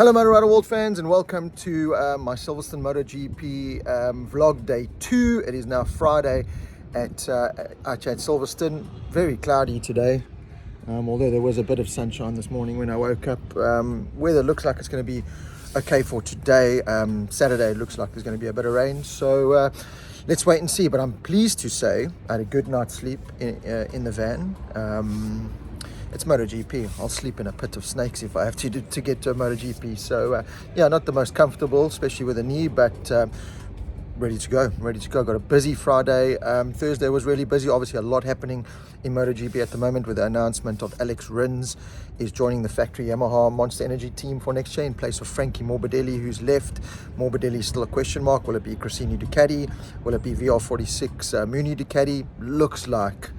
Hello Motorrad World fans, and welcome to my Silverstone MotoGP vlog day 2. It is now Friday at Silverstone. Very cloudy today, although there was a bit of sunshine this morning when I woke up. Weather looks like it's going to be okay for today. Saturday looks like there's going to be a bit of rain, so let's wait and see. But I'm pleased to say I had a good night's sleep in the van. It's MotoGP. I'll sleep in a pit of snakes if I have to get to a MotoGP. So yeah, not the most comfortable, especially with a knee, but ready to go. Got a busy Friday. Thursday was really busy. Obviously a lot happening in MotoGP at the moment, with the announcement of Alex Rins is joining the factory Yamaha Monster Energy team for next year in place of Frankie Morbidelli, who's left. Morbidelli is still a question mark. Will it be Cressini Ducati? Will it be VR46 Muni Ducati? Looks like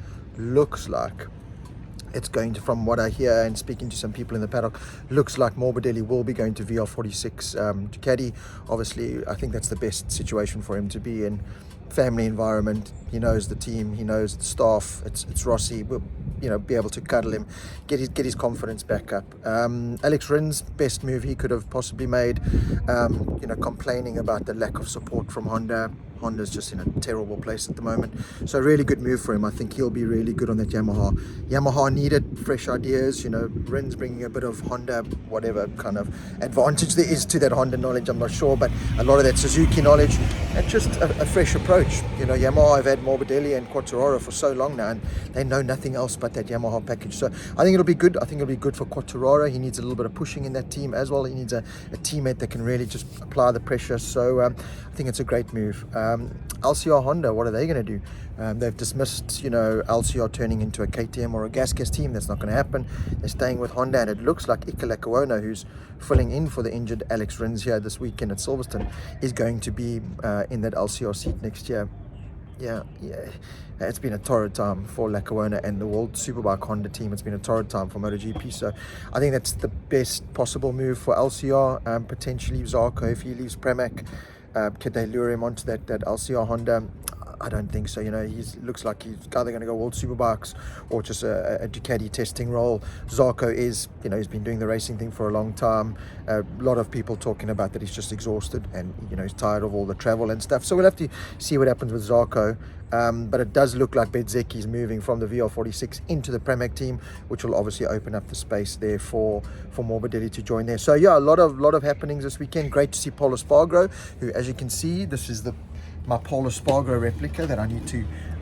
it's going to, from what I hear and speaking to some people in the paddock, looks like Morbidelli will be going to VR46 Ducati. Obviously, I think that's the best situation for him to be in. Family environment, he knows the team, he knows the staff. It's Rossi. We'll, be able to cuddle him, get his confidence back up. Alex Rins, best move he could have possibly made. Complaining about the lack of support from Honda. Honda's just in a terrible place at the moment, so really good move for him. I think he'll be really good on that Yamaha. Yamaha needed fresh ideas. Rins bringing a bit of Honda, whatever kind of advantage there is to that Honda knowledge, I'm not sure, but a lot of that Suzuki knowledge and just a fresh approach. Yamaha have had Morbidelli and Quartararo for so long now, and they know nothing else but that Yamaha package. So I think it'll be good. I think it'll be good for Quartararo. He needs a little bit of pushing in that team as well. He needs a teammate that can really just apply the pressure. So I think it's a great move. LCR Honda, what are they going to do? They've dismissed, LCR turning into a KTM or a gas team. That's not going to happen. They're staying with Honda, and it looks like Iker Lecuona, who's filling in for the injured Alex Rins here this weekend at Silverstone, is going to be in that LCR seat next year. Yeah, it's been a torrid time for Lecuona and the World Superbike Honda team. It's been a torrid time for MotoGP, so I think that's the best possible move for LCR. Potentially Zarco if he leaves Pramac. Could they lure him onto that LCR Honda? I don't think so. He looks like he's either going to go World Superbikes or just a Ducati testing role. Zarco is, he's been doing the racing thing for a long time. A lot of people talking about that he's just exhausted and, he's tired of all the travel and stuff. So we'll have to see what happens with Zarco. But it does look like Bezzecchi is moving from the VR46 into the Pramac team, which will obviously open up the space there for Morbidelli to join there. So yeah, a lot of happenings this weekend. Great to see Polo Espargaro, who, as you can see, this is my Polo Espargaro replica that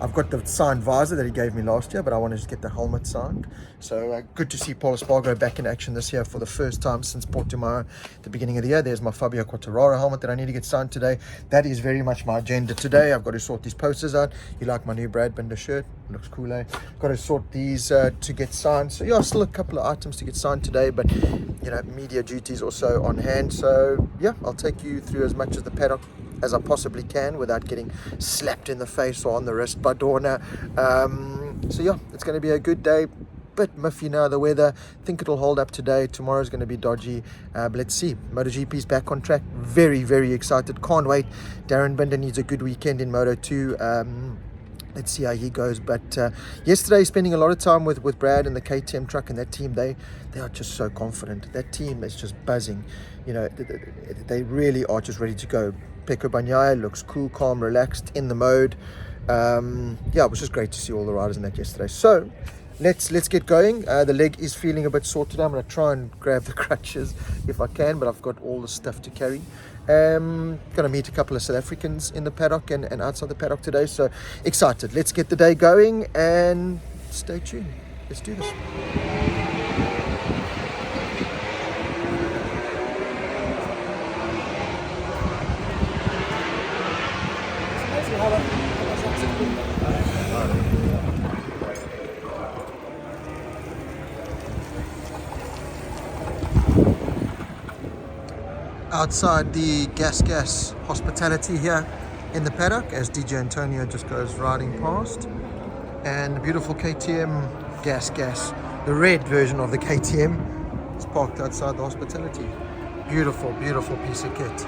I've got the signed visor that he gave me last year, but I want to just get the helmet signed. So good to see Polo Espargaro back in action this year for the first time since Portimao at the beginning of the year. There's my Fabio Quartararo helmet that I need to get signed today. That is very much my agenda today. I've got to sort these posters out. You like my new Brad Binder shirt? Looks cool, eh? Got to sort these to get signed. So yeah, still a couple of items to get signed today, but media duties also on hand. So yeah, I'll take you through as much of the paddock as I possibly can without getting slapped in the face or on the wrist by Dorna. So yeah, it's going to be a good day. Bit miffy now, the weather. Think it'll hold up today. Tomorrow's going to be dodgy, but let's see. MotoGP's back on track. Very, very excited. Can't wait. Darren Binder needs a good weekend in Moto2. Let's see how he goes. But yesterday, spending a lot of time with Brad and the KTM truck and that team, they are just so confident. That team is just buzzing. They really are just ready to go. Pecco Bagnaia looks cool, calm, relaxed, in the mode. Yeah, it was just great to see all the riders in that yesterday. So let's get going. The leg is feeling a bit sore today. I'm going to try and grab the crutches if I can, but I've got all the stuff to carry. Going to meet a couple of South Africans in the paddock and outside the paddock today. So excited. Let's get the day going and stay tuned. Let's do this. Outside the gas hospitality here in the paddock as DJ Antonio just goes riding past, and the beautiful KTM gas, the red version of the KTM is parked outside the hospitality. Beautiful piece of kit.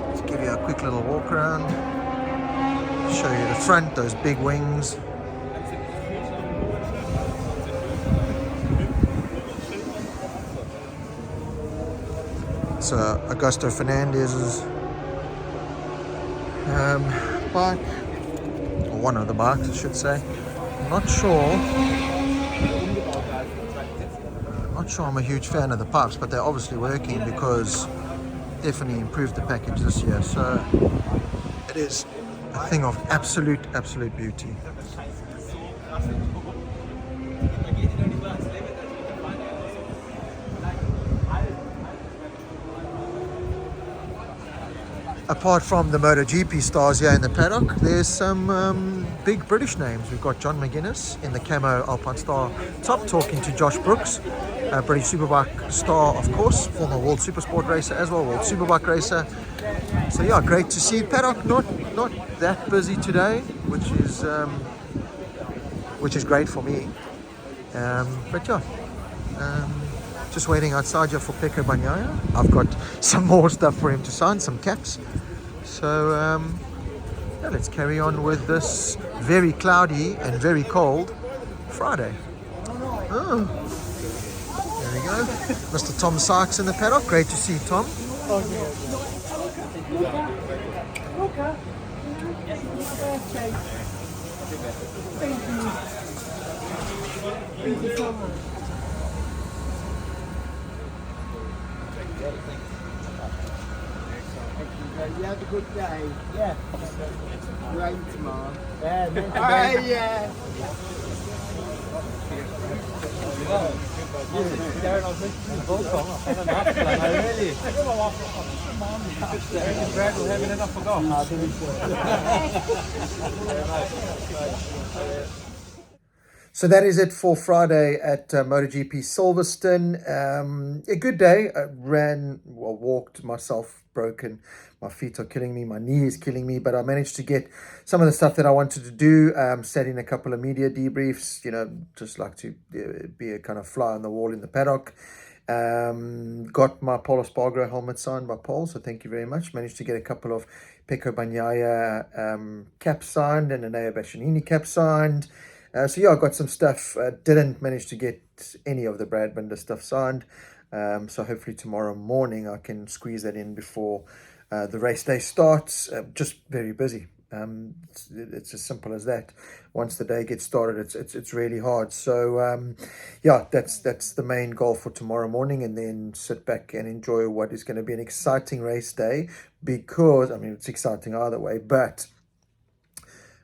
Let's give you a quick little walk around, show you the front, those big wings. That's Augusto Fernandez's bike, or one of the bikes, I should say. I'm not sure I'm a huge fan of the pipes, but they're obviously working because definitely improved the package this year. So it is a thing of absolute beauty. Apart from the MotoGP stars here in the paddock, there's some big British names. We've got John McGuinness in the camo Alpine Star top, talking to Josh Brooks, British Superbike star, of course, former World Supersport racer as well, World Superbike racer. So yeah, great to see paddock not that busy today, which is great for me. But yeah. Just waiting outside here for Pecco Bagnaia. I've got some more stuff for him to sign, some caps. So yeah, let's carry on with this very cloudy and very cold Friday. Oh, there we go. Mr. Tom Sykes in the paddock. Great to see Tom. You have a good day. Yeah. Rain tomorrow. Yeah, yeah. Brad will have it, I forgot. So that is it for Friday at MotoGP Silverstone. A good day. I walked myself broken. My feet are killing me. My knee is killing me. But I managed to get some of the stuff that I wanted to do. Sat in a couple of media debriefs. Just like to be a kind of fly on the wall in the paddock. Got my Polo Spargo helmet signed by Paul. So thank you very much. Managed to get a couple of Pecco Bagnaia caps signed and an Enea Bastianini cap signed. So yeah, I got some stuff. Didn't manage to get any of the Brad Binder stuff signed. So hopefully tomorrow morning I can squeeze that in before the race day starts. Just very busy. It's as simple as that. Once the day gets started, it's really hard. So yeah, that's the main goal for tomorrow morning, and then sit back and enjoy what is going to be an exciting race day. Because it's exciting either way, but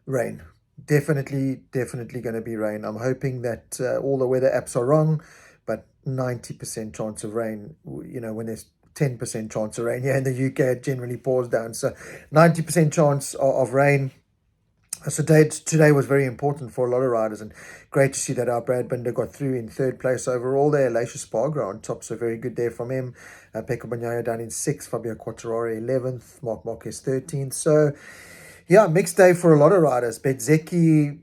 rain. Definitely going to be rain. I'm hoping that all the weather apps are wrong, but 90% chance of rain. When there's 10% chance of rain here in the UK, it generally pours down. So 90% chance of rain. So today was very important for a lot of riders, and great to see that our Brad Binder got through in third place overall there. Lacia Spargo on top, so very good there from him. Pecco Bagnaia down in 6th, Fabio Quartararo 11th, Marc Marquez 13th. So yeah, mixed day for a lot of riders. Bezzecchi,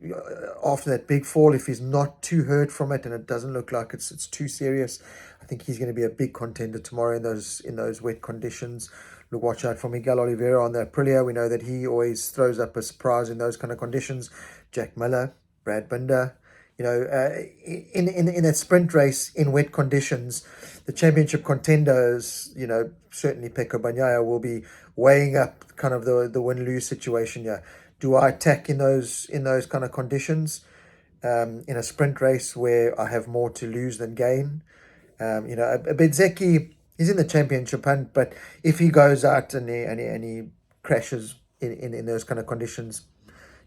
after that big fall, if he's not too hurt from it, and it doesn't look like it's too serious, I think he's going to be a big contender tomorrow in those wet conditions. Look, watch out for Miguel Oliveira on the Aprilia. We know that he always throws up a surprise in those kind of conditions. Jack Miller, Brad Binder. In that sprint race in wet conditions, the championship contenders, certainly Pecco Bagnaia will be weighing up kind of the win-lose situation here. Do I attack in those kind of conditions in a sprint race where I have more to lose than gain? Bezzecchi, he's in the championship hunt, but if he goes out and he crashes in those kind of conditions,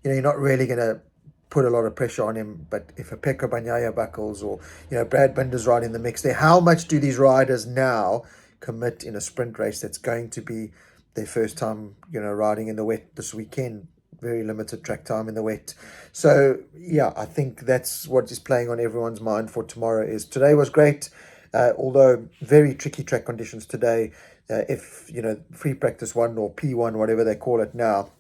you're not really going to put a lot of pressure on him. But if a Pecco Bagnaia buckles, or Brad Binder's right in the mix there, how much do these riders now commit in a sprint race that's going to be their first time riding in the wet this weekend? Very limited track time in the wet. So yeah, I think that's what is playing on everyone's mind for tomorrow. Is today was great, although very tricky track conditions today. If free practice 1 or P1, whatever they call it now,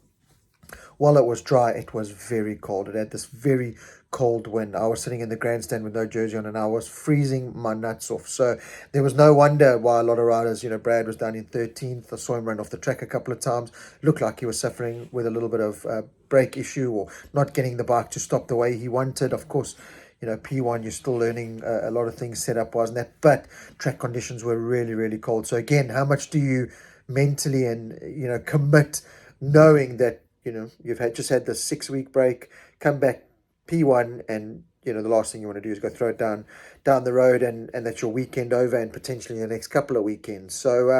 while it was dry, it was very cold. It had this very cold wind. I was sitting in the grandstand with no jersey on, and I was freezing my nuts off. So there was no wonder why a lot of riders, Brad was down in 13th. I saw him run off the track a couple of times. Looked like he was suffering with a little bit of brake issue, or not getting the bike to stop the way he wanted. Of course, P1, you're still learning a lot of things set up, wasn't that? But track conditions were really, really cold. So again, how much do you mentally and, commit knowing that, you've just had this 6-week break, come back P1, and, the last thing you want to do is go throw it down the road, and that's your weekend over, and potentially the next couple of weekends. So,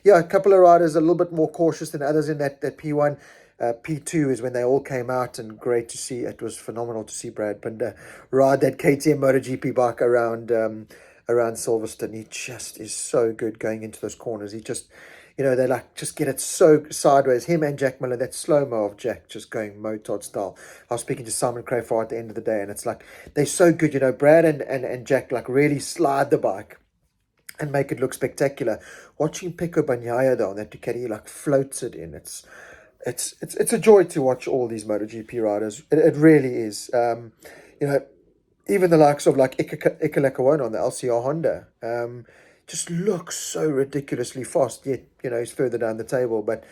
a couple of riders a little bit more cautious than others in that P1. P2 is when they all came out, and great to see. It was phenomenal to see Brad Binder ride that KTM MotoGP bike around Silverstone. He just is so good going into those corners. He just, they just get it so sideways. Him and Jack Miller, that slow-mo of Jack just going Motard style. I was speaking to Simon Crayford at the end of the day, and it's like they're so good. Brad and Jack really slide the bike and make it look spectacular. Watching Pecco Bagnaia though on that Ducati floats it in. It's a joy to watch all these MotoGP riders. It really is. Even the likes of Iker Lecuona on the LCR Honda just looks so ridiculously fast. Yet he's further down the table, but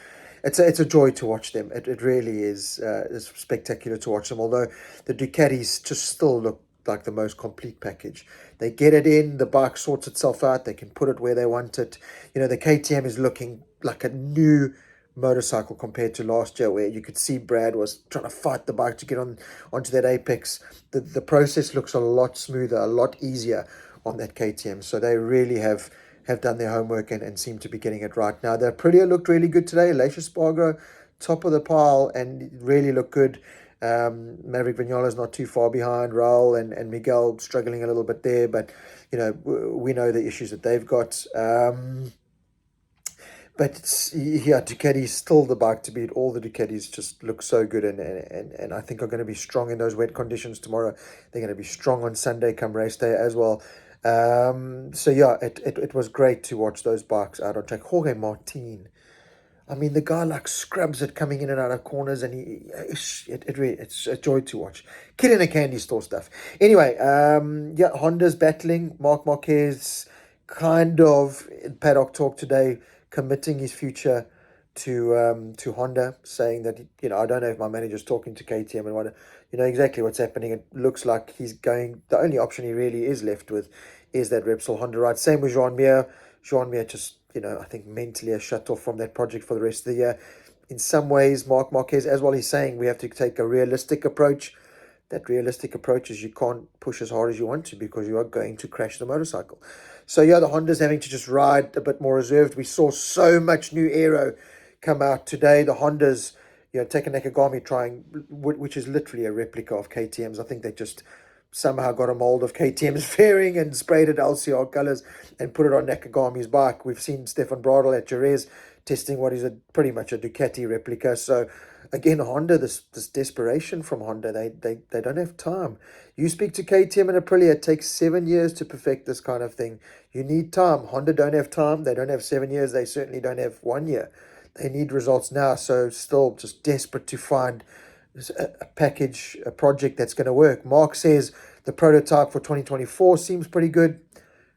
it's a joy to watch them. It really is. It's spectacular to watch them. Although the Ducatis just still look like the most complete package. They get it in, the bike sorts itself out, they can put it where they want it. The KTM is looking like a new motorcycle compared to last year, where you could see Brad was trying to fight the bike to get onto that apex. The process looks a lot smoother, a lot easier on that KTM. So they really have done their homework and seem to be getting it right. Now, the Aprilia looked really good today. Lacia Spargo, top of the pile, and really looked good. Maverick Vignola's not too far behind. Raul and Miguel struggling a little bit there, but we know the issues that they've got. But Ducati's still the bike to beat. All the Ducatis just look so good, and I think are going to be strong in those wet conditions tomorrow. They're going to be strong on Sunday come race day as well. It was great to watch those bikes out on track. Jorge Martin, I mean, the guy scrubs it coming in and out of corners, and it's a joy to watch. Kid in a candy store stuff. Anyway, Honda's battling. Marc Marquez kind of in Paddock talk today, committing his future to Honda, saying that I don't know if my manager's talking to KTM and what exactly what's happening. It looks like he's going. The only option he really is left with is that Repsol Honda ride. Same with Jean Mir. Jean Mir just I think mentally has shut off from that project for the rest of the year. In some ways, Marc Marquez, as well, he's saying we have to take a realistic approach. That realistic approach is you can't push as hard as you want to, because you are going to crash the motorcycle. So the Honda's having to just ride a bit more reserved. We saw so much new aero come out today. The Honda's, Taka Nakagami trying, which is literally a replica of KTM's. I think they just somehow got a mold of KTM's fairing and sprayed it LCR colours and put it on Nakagami's bike. We've seen Stefan Bradl at Jerez testing what is pretty much a Ducati replica. So again, Honda, this desperation from Honda, they don't have time. You speak to KTM and Aprilia, it takes 7 years to perfect this kind of thing. You need time. Honda don't have time. They don't have 7 years. They certainly don't have 1 year. They need results now. So still just desperate to find a package, a project that's going to work. Mark says the prototype for 2024 seems pretty good,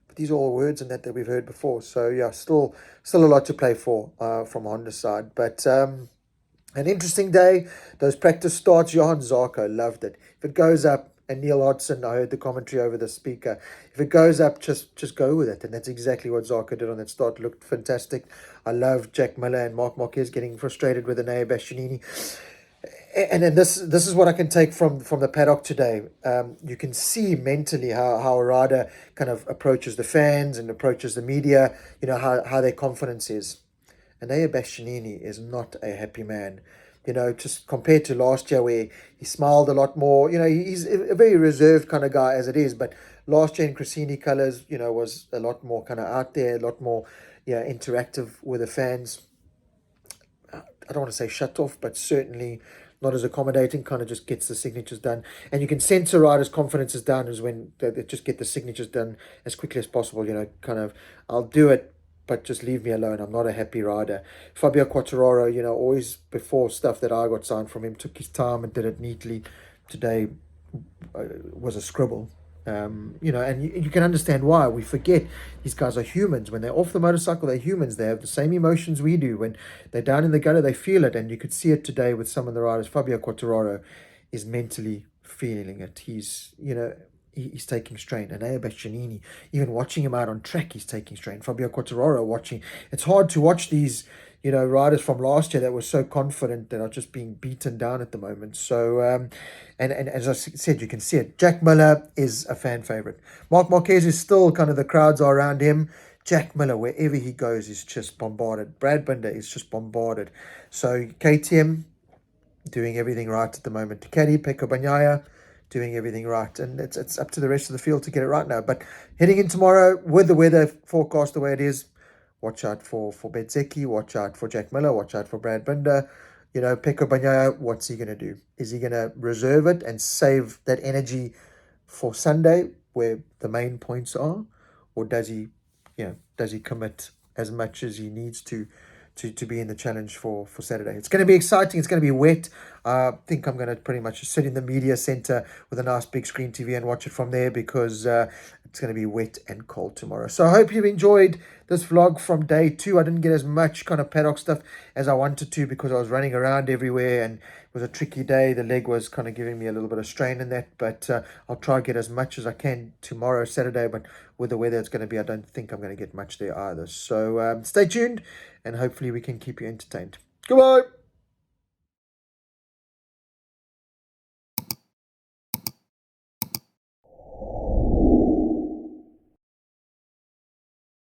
but these are all words and that we've heard before. So still a lot to play for from Honda's side. But an interesting day. Those practice starts, Johan Zarco loved it. If it goes up, and Neil Hodgson, I heard the commentary over the speaker, if it goes up, just go with it. And that's exactly what Zarco did on that start. Looked fantastic. I love Jack Miller and Marc Marquez getting frustrated with Enea Bastianini. And then this is what I can take from the paddock today. You can see mentally how a rider kind of approaches the fans and approaches the media, how their confidence is. Enea Bastianini is not a happy man. Just compared to last year where he smiled a lot more. He's a very reserved kind of guy as it is, but last year in Cressini colours, was a lot more kind of out there, a lot more interactive with the fans. I don't want to say shut off, but certainly not as accommodating, kind of just gets the signatures done. And you can sense a rider's confidence is down is when they just get the signatures done as quickly as possible, kind of, I'll do it, but just leave me alone. I'm not a happy rider. Fabio Quartararo, always before stuff that I got signed from him, took his time and did it neatly. Today was a scribble. And you can understand why. We forget these guys are humans. When they're off the motorcycle, they're humans. They have the same emotions we do. When they're down in the gutter, they feel it. And you could see it today with some of the riders. Fabio Quartararo is mentally feeling it. he's taking strain. And Bastianini, even watching him out on track, he's taking strain. Fabio Quartararo watching. It's hard to watch these, riders from last year that were so confident that are just being beaten down at the moment. So, and as I said, you can see it. Jack Miller is a fan favorite. Marc Marquez is still kind of, the crowds are around him. Jack Miller, wherever he goes, is just bombarded. Brad Binder is just bombarded. So KTM doing everything right at the moment. Ducati, Pecco Bagnaia doing everything right. And it's up to the rest of the field to get it right now. But heading in tomorrow with the weather forecast the way it is, watch out for Bezzecchi, watch out for Jack Miller, watch out for Brad Binder. Pecco Bagnaia, what's he going to do? Is he going to reserve it and save that energy for Sunday where the main points are? Or does he commit as much as he needs to be in the challenge for Saturday? It's going to be exciting. It's going to be wet. I think I'm going to pretty much sit in the media center with a nice big screen TV and watch it from there, because it's going to be wet and cold tomorrow. So I hope you've enjoyed this vlog from day 2. I didn't get as much kind of paddock stuff as I wanted to, because I was running around everywhere and it was a tricky day. The leg was kind of giving me a little bit of strain in that, but I'll try to get as much as I can tomorrow, Saturday. But with the weather it's going to be, I don't think I'm going to get much there either. So stay tuned, and hopefully we can keep you entertained. Goodbye.